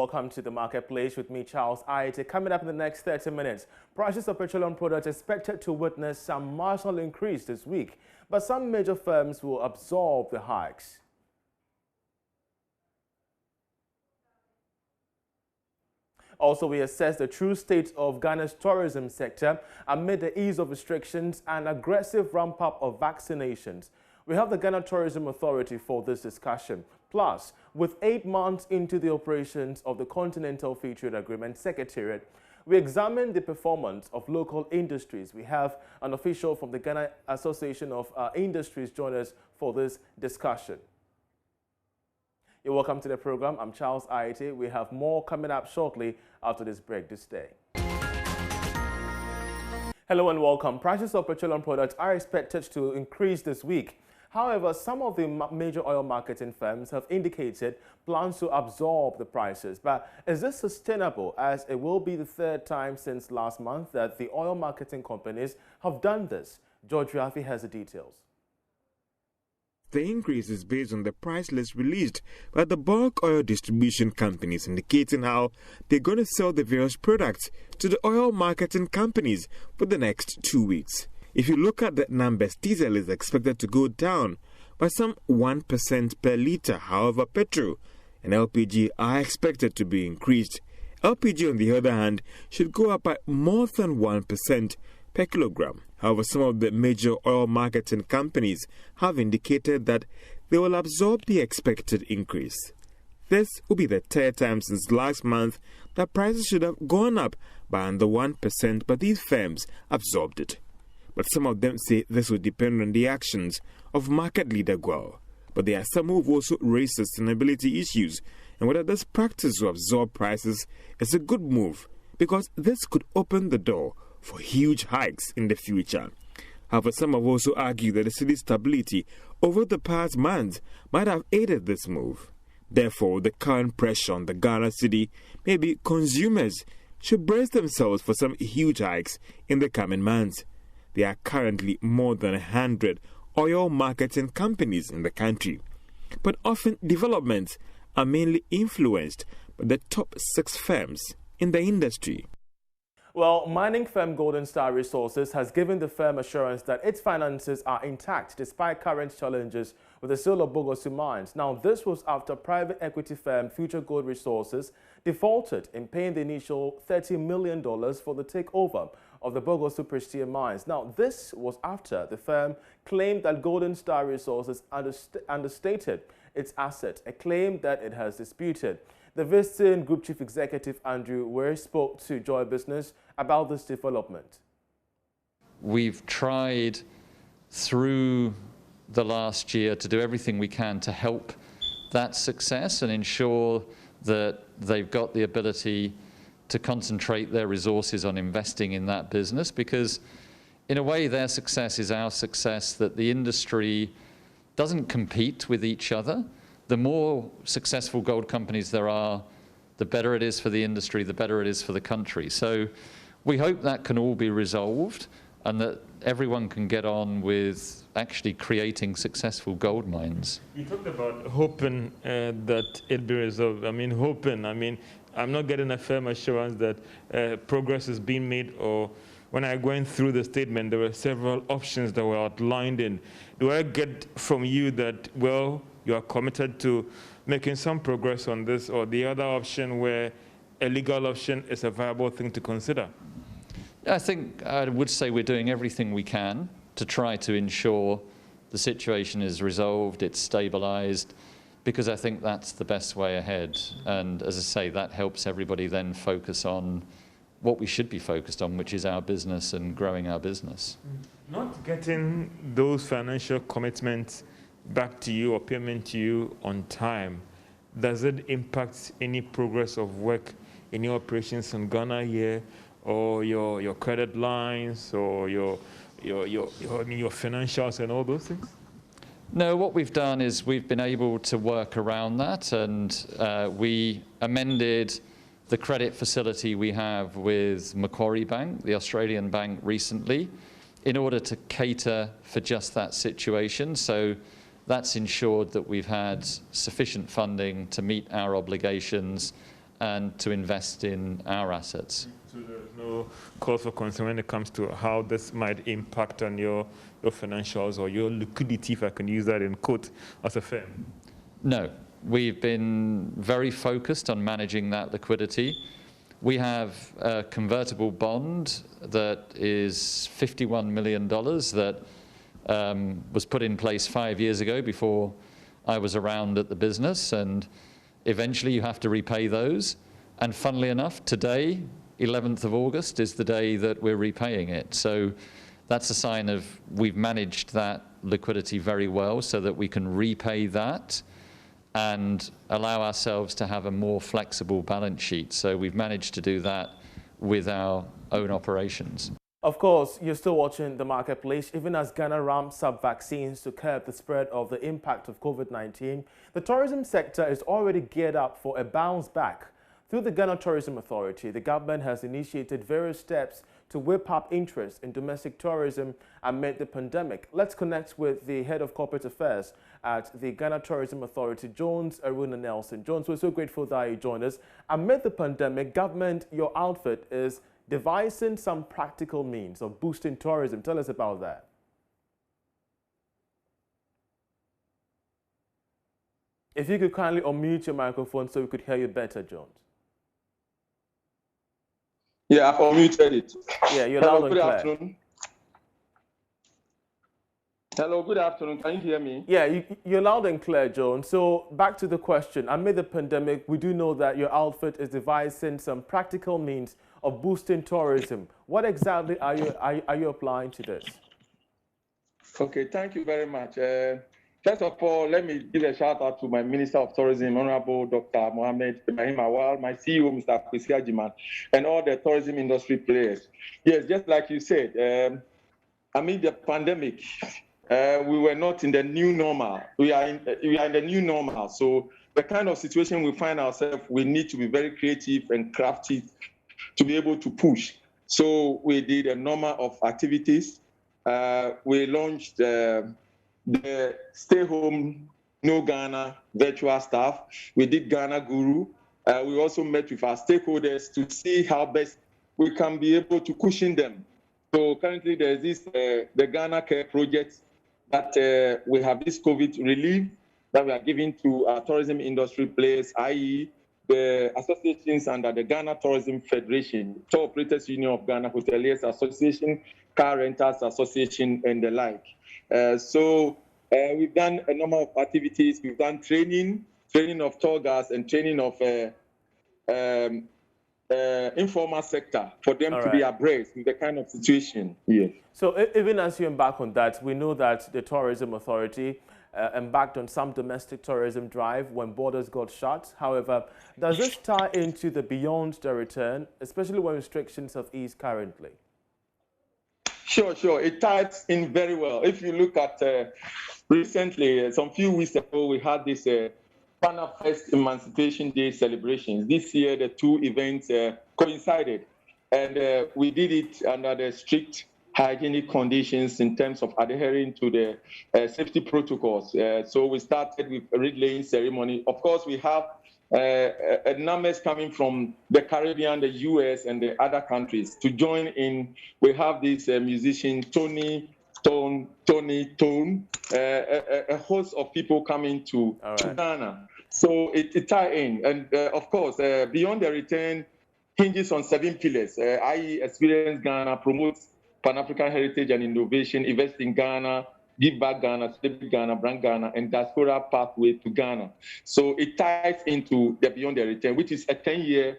welcome to the marketplace with me, Charles Aite. Coming up in the next 30 minutes, prices of petroleum products expected to witness some marginal increase this week, but some major firms will absorb the hikes. Also, we assess the true state of Ghana's tourism sector amid the ease of restrictions and aggressive ramp-up of vaccinations. We have the Ghana Tourism Authority for this discussion. Plus, with 8 months into the operations of the Continental Free Trade Agreement Secretariat, we examine the performance of local industries. We have an official from the Ghana Association of Industries join us for this discussion. You're welcome to the program. I'm Charles Aite. We have more coming up shortly after this break this day. Hello and welcome. Prices of petroleum products are expected to increase this week. However, some of the major oil marketing firms have indicated plans to absorb the prices. But is this sustainable, as it will be the third time since last month that the oil marketing companies have done this? George Rafi has the details. The increase is based on the price list released by the bulk oil distribution companies, indicating how they're going to sell the various products to the oil marketing companies for the next 2 weeks. If you look at the numbers, diesel is expected to go down by some 1% per litre. However, petrol and LPG are expected to be increased. LPG, on the other hand, should go up by more than 1% per kilogram. However, some of the major oil marketing companies have indicated that they will absorb the expected increase. This will be the third time since last month that prices should have gone up by under 1%, but these firms absorbed it. But some of them say this will depend on the actions of market leader Guo. But there are some who have also raised sustainability issues and whether this practice to absorb prices is a good move, because this could open the door for huge hikes in the future. However, some have also argued that the city's stability over the past months might have aided this move. Therefore, the current pressure on the Ghana city, maybe consumers, should brace themselves for some huge hikes in the coming months. There are currently more than 100 oil marketing companies in the country, but often developments are mainly influenced by the top 6 firms in the industry. Well, mining firm Golden Star Resources has given the firm assurance that its finances are intact despite current challenges with the sale of Bogosu mines. Now, this was after private equity firm Future Gold Resources defaulted in paying the initial $30 million for the takeover of the Bogosu Prestige mines. Now, this was after the firm claimed that Golden Star Resources understated its asset, a claim that it has disputed. The visiting Group Chief Executive Andrew Ware spoke to Joy Business about this development. We've tried through the last year to do everything we can to help that success and ensure that they've got the ability to concentrate their resources on investing in that business, because in a way their success is our success, that the industry doesn't compete with each other. The more successful gold companies there are, the better it is for the industry, the better it is for the country. So we hope that can all be resolved and that everyone can get on with actually creating successful gold mines. You talked about hoping that it'll be resolved. I'm not getting a firm assurance that progress is being made, or when I went through the statement, there were several options that were outlined in. Do I get from you that, well, you are committed to making some progress on this, or the other option where a legal option is a viable thing to consider? I think I would say we're doing everything we can to try to ensure the situation is resolved, it's stabilized, because I think that's the best way ahead. And as I say, that helps everybody then focus on what we should be focused on, which is our business and growing our business. Not getting those financial commitments back to you or payment to you on time, does it impact any progress of work in your operations in Ghana here, or your credit lines, or your financials and all those things? No, what we've done is we've been able to work around that, and we amended the credit facility we have with Macquarie Bank, the Australian bank, recently, in order to cater for just that situation. So that's ensured that we've had sufficient funding to meet our obligations and to invest in our assets. So there's no cause for concern when it comes to how this might impact on your financials or your liquidity, if I can use that in quote, as a firm? No, we've been very focused on managing that liquidity. We have a convertible bond that is $51 million that was put in place 5 years ago before I was around at the business, and eventually you have to repay those. And funnily enough, today, 11th of August, is the day that we're repaying it. So that's a sign of we've managed that liquidity very well so that we can repay that and allow ourselves to have a more flexible balance sheet. So we've managed to do that with our own operations. Of course, you're still watching The Marketplace. Even as Ghana ramps up vaccines to curb the spread of the impact of COVID-19, the tourism sector is already geared up for a bounce back. Through the Ghana Tourism Authority, the government has initiated various steps to whip up interest in domestic tourism amid the pandemic. Let's connect with the head of corporate affairs at the Ghana Tourism Authority, Jones Aruna Nelson. Jones, we're so grateful that you joined us. Amid the pandemic, government, your outfit, is devising some practical means of boosting tourism. Tell us about that. If you could kindly unmute your microphone so we could hear you better, Jones. Yeah, I've unmuted it. Yeah, you're Hello, loud and good clear. afternoon. Hello, good afternoon. Can you hear me? Yeah, you're loud and clear, Jones. So back to the question. Amid the pandemic, we do know that your outfit is devising some practical means of boosting tourism. What exactly are you applying to this? Okay, thank you very much. First of all, let me give a shout out to my Minister of Tourism, Honorable Dr. Mohammed Ibrahim Awal, my CEO, Mr. Kwesi Ajiman, and all the tourism industry players. Yes, just like you said, amid the pandemic, we were not in the new normal. We are in the new normal. So the kind of situation we find ourselves, we need to be very creative and crafty to be able to push. So we did a number of activities. We launched the Stay Home, No Ghana virtual staff. We did Ghana Guru. We also met with our stakeholders to see how best we can be able to cushion them. So currently there's this, the Ghana Care Project that we have this COVID relief that we are giving to our tourism industry players, i.e. the associations under the Ghana Tourism Federation, Tour Operators Union of Ghana, Hoteliers Association, Car Renters Association, and the like. So we've done a number of activities. We've done training of tour guides and training of informal sector for them to be abreast in the kind of situation. Yes. So even as you embark on that, we know that the Tourism Authority embarked on some domestic tourism drive when borders got shut. However, does this tie into the beyond the return, especially when restrictions have eased currently? Sure. It ties in very well. If you look at recently, some few weeks ago, we had this Ghana First Emancipation Day celebrations. This year, the two events coincided, and we did it under the strict hygienic conditions in terms of adhering to the safety protocols. So we started with a reed-laying ceremony. Of course, we have numbers coming from the Caribbean, the US, and the other countries to join in. We have this musician, Tony Tone, a host of people coming to Ghana. So it tie in. And of course, Beyond the Return hinges on 7 pillars, i.e. Experience Ghana, promotes Pan-African heritage and innovation, invest in Ghana, Give Back Ghana, Celebrate Ghana, Brand Ghana, and Diaspora Pathway to Ghana. So it ties into the Beyond the Return, which is a 10-year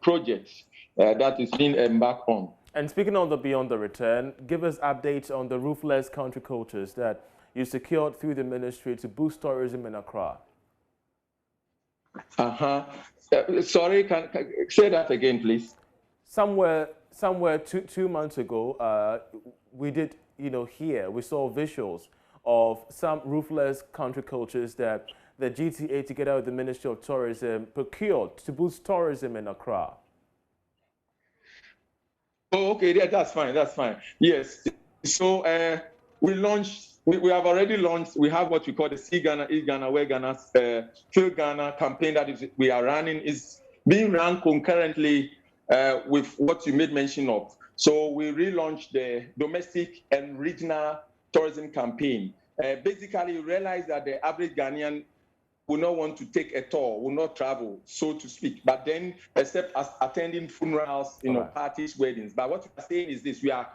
project that is being embarked on. And speaking of the Beyond the Return, give us updates on the roofless country cultures that you secured through the ministry to boost tourism in Accra. Sorry, can say that again, please? Somewhere two months ago, we did, here we saw visuals of some roofless country cultures that the GTA, together with the Ministry of Tourism, procured to boost tourism in Accra. Oh, okay, yeah, that's fine. Yes, so we have already launched. We have what we call the See Ghana, Eat Ghana, Wear Ghana, Feel Ghana campaign that we are running. Is being run concurrently with what you made mention of. So we relaunched the domestic and regional tourism campaign. Basically, you realize that the average Ghanaian will not want to take a tour, will not travel, so to speak, but then except as attending funerals, parties, weddings. But what we are saying is this: we are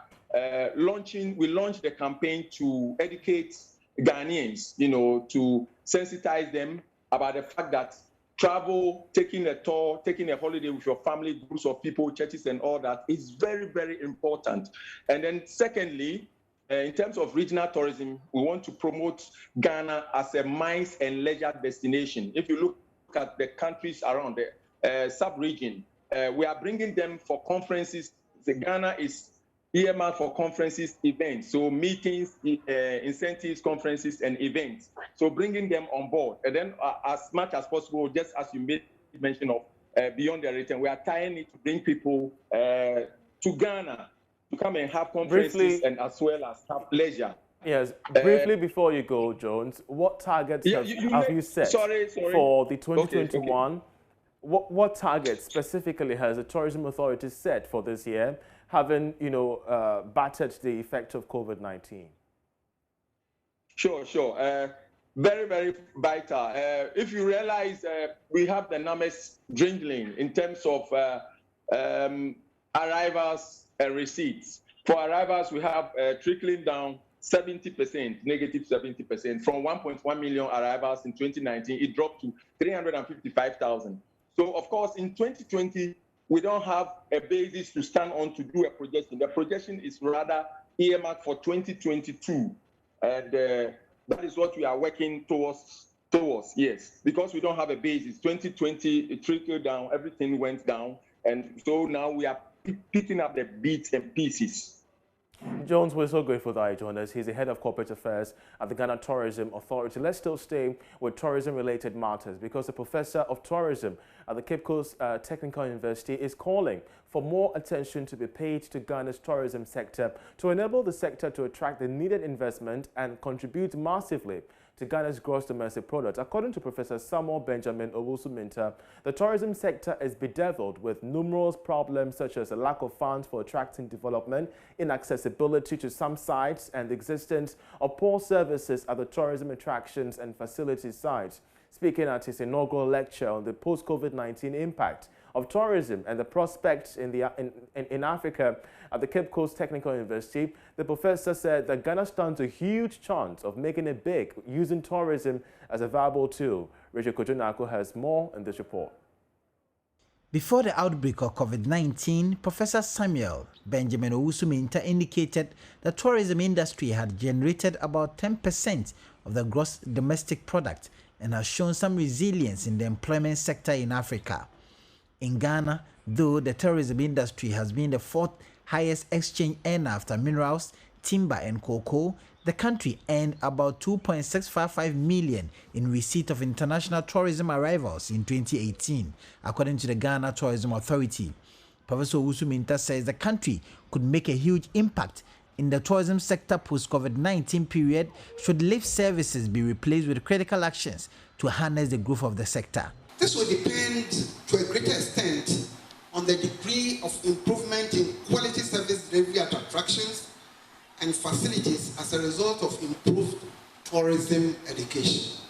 we launched the campaign to educate Ghanaians, to sensitize them about the fact that travel, taking a tour, taking a holiday with your family, groups of people, churches and all that is very, very important. And then secondly, in terms of regional tourism, we want to promote Ghana as a mines and leisure destination. If you look at the countries around the sub-region, we are bringing them for conferences. Ghana is earmarked for conferences, events, so meetings, incentives, conferences, and events. So bringing them on board, and then as much as possible, just as you made mention of, beyond the return, we are tying it to bring people to Ghana to come and have conferences briefly, and as well as have leisure. Yes, briefly before you go, Jones, what targets have you set for the 2021? Okay. What targets specifically has the Tourism Authority set for this year, having battered the effect of COVID-19? Sure. Very, very vital. If you realize, we have the numbers dwindling in terms of arrivals and receipts. For arrivals, we have trickling down 70%, negative 70%. From 1.1 million arrivals in 2019, it dropped to 355,000. So, of course, in 2020, we don't have a basis to stand on to do a projection. The projection is rather earmarked for 2022. And that is what we are working towards, yes, because we don't have a basis. 2020, it trickled down, everything went down. And so now we are picking up the bits and pieces. Jones, we're so grateful that you joined us. He's the head of corporate affairs at the Ghana Tourism Authority. Let's still stay with tourism-related matters because the professor of tourism at the Cape Coast Technical University is calling for more attention to be paid to Ghana's tourism sector to enable the sector to attract the needed investment and contribute massively to Ghana's gross domestic product. According to Professor Samuel Benjamin Owusu-Mintah, the tourism sector is bedeviled with numerous problems such as a lack of funds for attracting development, inaccessibility to some sites, and the existence of poor services at the tourism attractions and facilities sites. Speaking at his inaugural lecture on the post-COVID-19 impact of tourism and the prospects in Africa at the Cape Coast Technical University, the professor said that Ghana stands a huge chance of making it big using tourism as a viable tool. Richard Kojonako has more in this report. Before the outbreak of COVID-19, Professor Samuel Benjamin Owusu-Mintah indicated the tourism industry had generated about 10% of the gross domestic product and has shown some resilience in the employment sector in Africa. In Ghana, though the tourism industry has been the fourth highest exchange earner after minerals, timber and cocoa, the country earned about 2.655 million in receipt of international tourism arrivals in 2018, according to the Ghana Tourism Authority. Professor Owusu-Mintah says the country could make a huge impact in the tourism sector post-COVID-19 period should lift services be replaced with critical actions to harness the growth of the sector. This will depend to a greater extent on the degree of improvement in quality service delivery at attractions and facilities as a result of improved tourism education.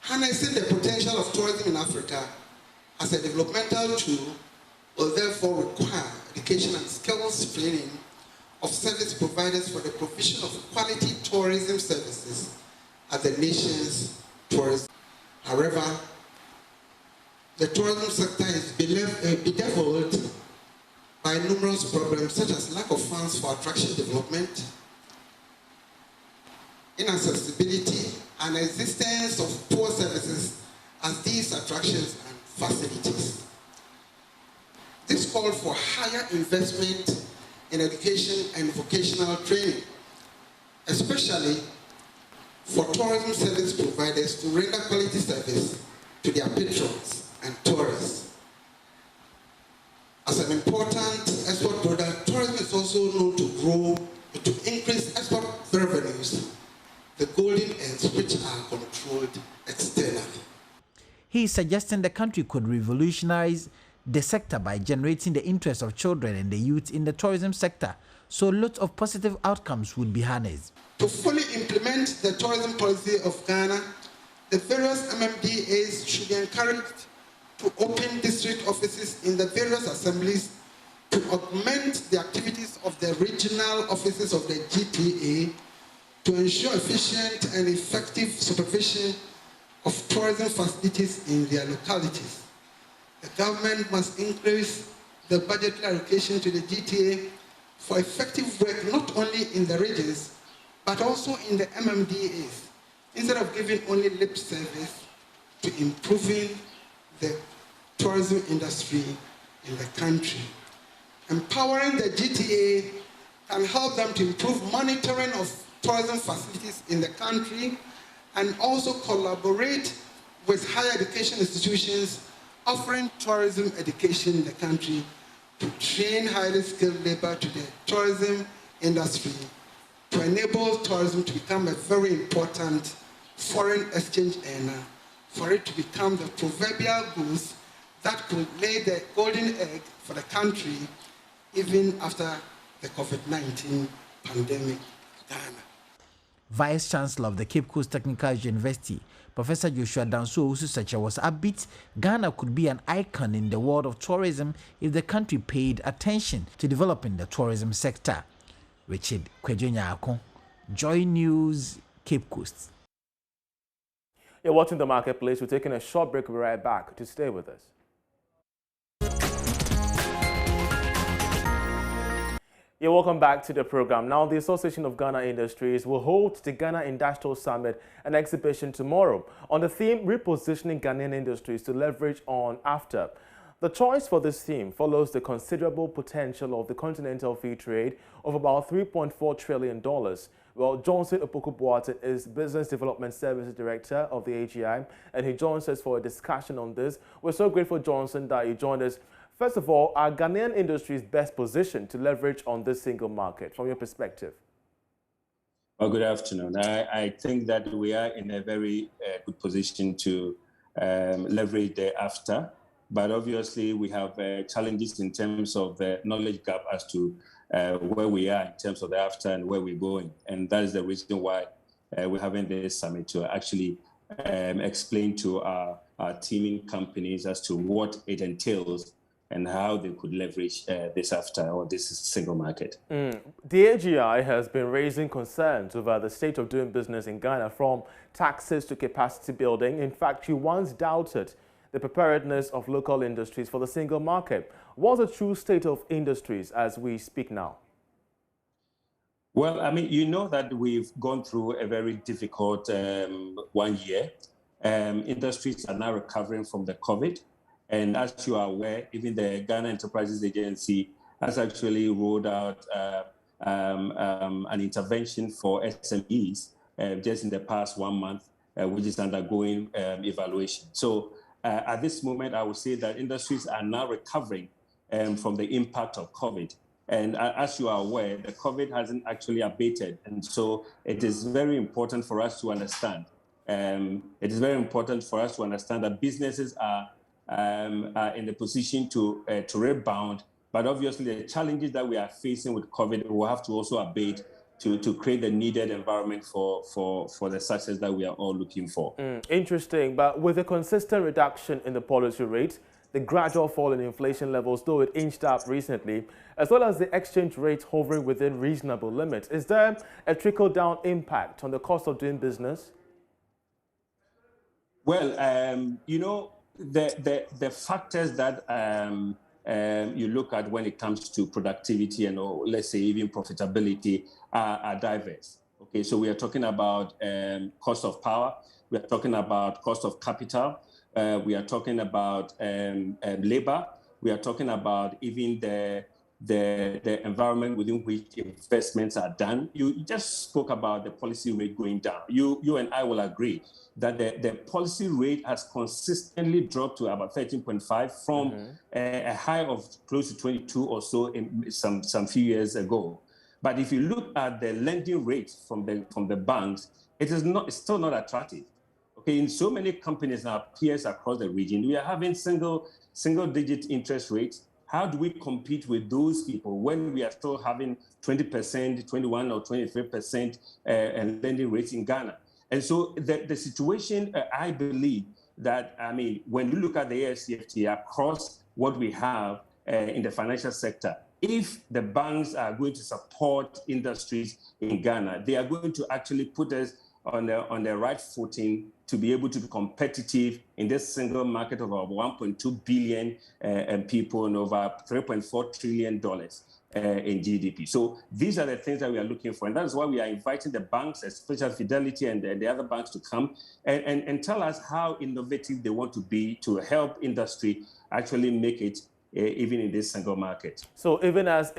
Harnessing the potential of tourism in Africa as a developmental tool will therefore require education and skills training of service providers for the provision of quality tourism services at the nation's tourism. However, the tourism sector is bedeviled by numerous problems such as lack of funds for attraction development, inaccessibility, and existence of poor services at these attractions and facilities. This called for higher investment in education and vocational training, especially for tourism service providers to render quality service to their patrons and tourists. As an important export product, tourism is also known to grow to increase export revenues, the golden ends which are controlled externally. He is suggesting the country could revolutionize the sector by generating the interest of children and the youth in the tourism sector, so lots of positive outcomes would be harnessed. To fully implement the tourism policy of Ghana, the various MMDAs should be encouraged to open district offices in the various assemblies to augment the activities of the regional offices of the GTA to ensure efficient and effective supervision of tourism facilities in their localities. The government must increase the budgetary allocation to the GTA for effective work not only in the regions, but also in the MMDAs, instead of giving only lip service to improving the tourism industry in the country. Empowering the GTA can help them to improve monitoring of tourism facilities in the country and also collaborate with higher education institutions offering tourism education in the country to train highly skilled labor to the tourism industry, to enable tourism to become a very important foreign exchange earner, for it to become the proverbial goose that could lay the golden egg for the country even after the COVID-19 pandemic in Ghana. Vice Chancellor of the Cape Coast Technical University, Professor Joshua Danso Osusacha, was upbeat Ghana could be an icon in the world of tourism if the country paid attention to developing the tourism sector. Richard Kwejonya, Joy News, Cape Coast. You're watching The Marketplace. We're taking a short break. We'll be right back. To stay with us. Yeah, welcome back to the program. Now, the Association of Ghana Industries will hold the Ghana Industrial Summit and exhibition tomorrow on the theme Repositioning Ghanaian Industries to Leverage on After. The choice for this theme follows the considerable potential of the continental free trade of about $3.4 trillion. Well, Johnson Opoku-Boateng is Business Development Services Director of the AGI, and he joins us for a discussion on this. We're so grateful, Johnson, that you joined us. First of all, are Ghanaian industries best positioned to leverage on this single market, from your perspective? Well, good afternoon. I think that we are in a very good position to leverage the after, but obviously we have challenges in terms of the knowledge gap as to where we are in terms of the after and where we're going. And that is the reason why we're having this summit, to actually explain to our teaming companies as to what it entails and how they could leverage this after or this single market. The AGI has been raising concerns over the state of doing business in Ghana, from taxes to capacity building. In fact, you once doubted the preparedness of local industries for the single market. What's the true state of industries as we speak now? Well, I mean, you know that we've gone through a very difficult 1 year. Industries are now recovering from the COVID. And as you are aware, even the Ghana Enterprises Agency has actually rolled out an intervention for SMEs just in the past 1 month, which is undergoing evaluation. So at this moment, I would say that industries are now recovering from the impact of COVID. And as you are aware, the COVID hasn't actually abated. And so it is very important for us to understand. It is very important for us to understand that businesses are in the position to rebound, but obviously the challenges that we are facing with COVID will have to also abate to create the needed environment for the success that we are all looking for. Interesting, but with a consistent reduction in the policy rate, the gradual fall in inflation levels, though it inched up recently, as well as the exchange rate hovering within reasonable limits, is there a trickle-down impact on the cost of doing business? Well, you know, the factors that you look at when it comes to productivity and, let's say, even profitability are diverse. Okay, so we are talking about cost of power, we are talking about cost of capital, we are talking about labor, we are talking about even the environment within which investments are done. You just spoke about the policy rate going down. You and I will agree that the policy rate has consistently dropped to about 13.5 from a high of close to 22 or so in some few years ago. But if you look at the lending rate from the banks, it's still not attractive. in so many companies and our peers across the region, we are having single-digit interest rates. How do we compete with those people when we are still having 20%, 21 or 23% lending rates in Ghana? And so the situation, I believe that, when you look at the AFCFTA across what we have in the financial sector, if the banks are going to support industries in Ghana, they are going to actually put us on the right footing to be able to be competitive in this single market of over 1.2 billion people and over $3.4 trillion in GDP. So these are the things that we are looking for. And that's why we are inviting the banks, especially Fidelity and the other banks, to come and tell us how innovative they want to be to help industry actually make it even in this single market. So even as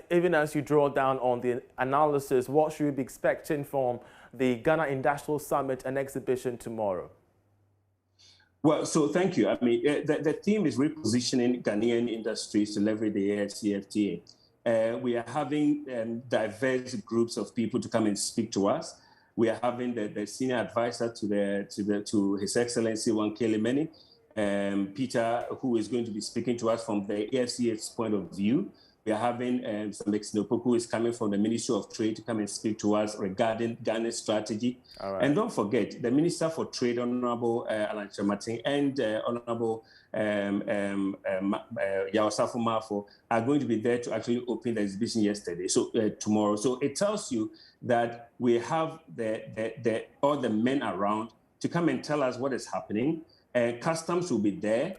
you draw down on the analysis, what should we be expecting from the Ghana Industrial Summit and exhibition tomorrow? Well, so thank you. The theme is repositioning Ghanaian industries to leverage the AFCFTA. We are having diverse groups of people to come and speak to us. We are having the senior advisor to His Excellency Wankele Meni, Peter, who is going to be speaking to us from the AFCF's point of view. We are having some Nopo, who is coming from the Ministry of Trade, to come and speak to us regarding Ghana's strategy. Right. And don't forget, the Minister for Trade, Honorable Alan Chamatin, and Honorable Yaosafu Mafo are going to be there to actually open the exhibition tomorrow. So it tells you that we have all the men around to come and tell us what is happening. Customs will be there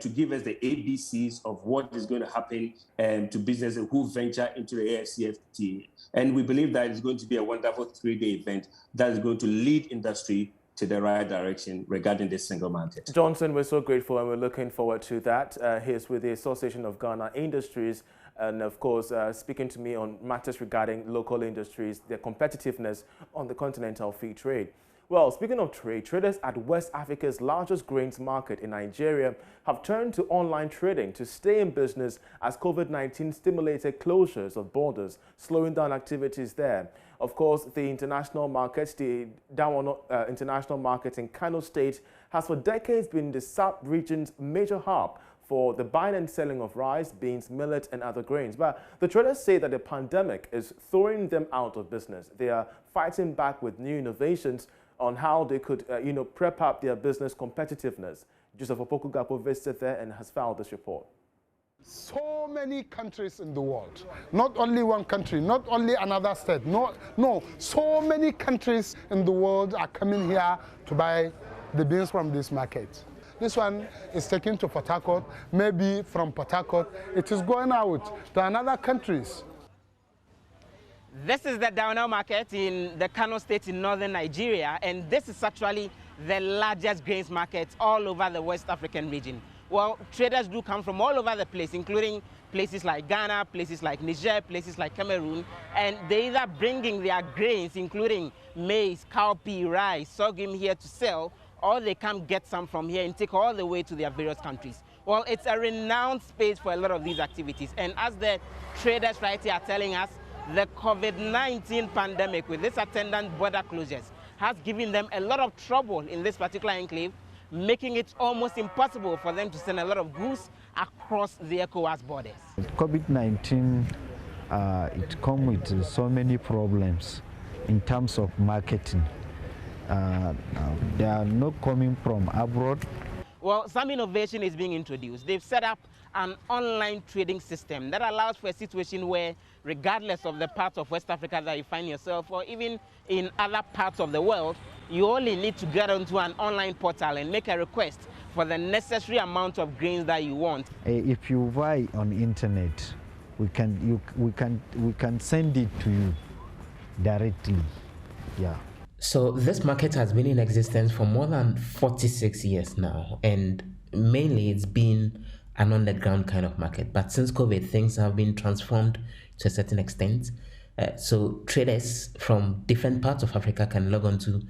to give us the ABCs of what is going to happen to businesses who venture into the AFCFTA. And we believe that it's going to be a wonderful 3-day event that is going to lead industry to the right direction regarding this single market. Johnson, we're so grateful and we're looking forward to that. He's with the Association of Ghana Industries and, of course, speaking to me on matters regarding local industries, their competitiveness on the continental free trade. Well, speaking of trade, traders at West Africa's largest grains market in Nigeria have turned to online trading to stay in business as COVID-19 stimulated closures of borders, slowing down activities there. Of course, the international market, the Dawono International Market in Kano State, has for decades been the sub-region's major hub for the buying and selling of rice, beans, millet, and other grains. But the traders say that the pandemic is throwing them out of business. They are fighting back with new innovations on how they could, prep up their business competitiveness. Joseph Opoku-Gapo visited there and has filed this report. So many countries in the world, not only one country, not only another state, no, so many countries in the world are coming here to buy the beans from this market. This one is taken to Port Harcourt, maybe from Port Harcourt, it is going out to another countries. This is the Dawono market in the Kano State in northern Nigeria, and this is actually the largest grains market all over the West African region. Well, traders do come from all over the place, including places like Ghana, places like Niger, places like Cameroon, and they either bringing their grains, including maize, cowpea, rice, sorghum here to sell, or they come get some from here and take all the way to their various countries. Well, it's a renowned space for a lot of these activities, and as the traders right here are telling us, the COVID-19 pandemic with its attendant border closures has given them a lot of trouble in this particular enclave, making it almost impossible for them to send a lot of goods across the ECOWAS borders. COVID-19, it comes with so many problems in terms of marketing. They are not coming from abroad. Well, some innovation is being introduced. They've set up an online trading system that allows for a situation where, regardless of the part of West Africa that you find yourself, or even in other parts of the world, you only need to get onto an online portal and make a request for the necessary amount of grains that you want. If you buy on internet, we can send it to you directly. Yeah. So this market has been in existence for more than 46 years now, and mainly it's been an underground kind of market. But since COVID, things have been transformed to a certain extent. So traders from different parts of Africa can log on to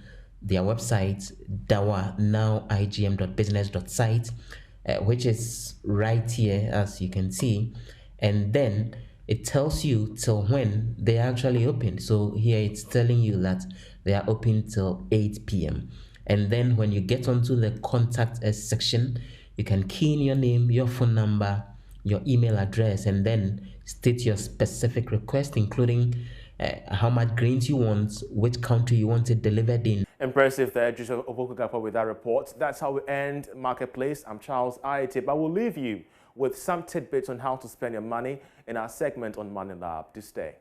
their website, dawanow.igm.business.site, which is right here, as you can see. And then it tells you till when they actually open. So here it's telling you that they are open till 8 p.m. And then when you get onto the contact us section, you can key in your name, your phone number, your email address, and then state your specific request, including how much grains you want, which country you want it delivered in. Impressive there, Joseph Obokugapa, with that report. That's how we end Marketplace. I'm Charles Ayetip. I will leave you with some tidbits on how to spend your money in our segment on Money Lab. Do stay.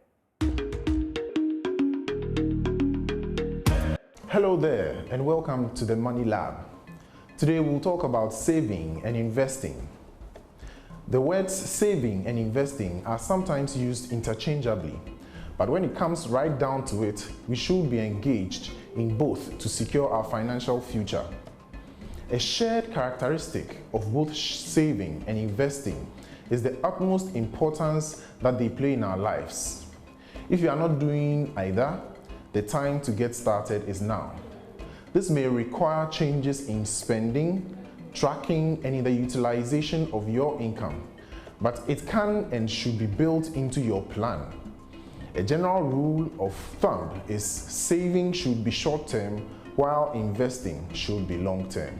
Hello there, and welcome to the Money Lab. Today we'll talk about saving and investing. The words saving and investing are sometimes used interchangeably, but when it comes right down to it, we should be engaged in both to secure our financial future. A shared characteristic of both saving and investing is the utmost importance that they play in our lives. If you are not doing either, the time to get started is now. This may require changes in spending, tracking, and in the utilization of your income, but it can and should be built into your plan. A general rule of thumb is saving should be short-term while investing should be long-term.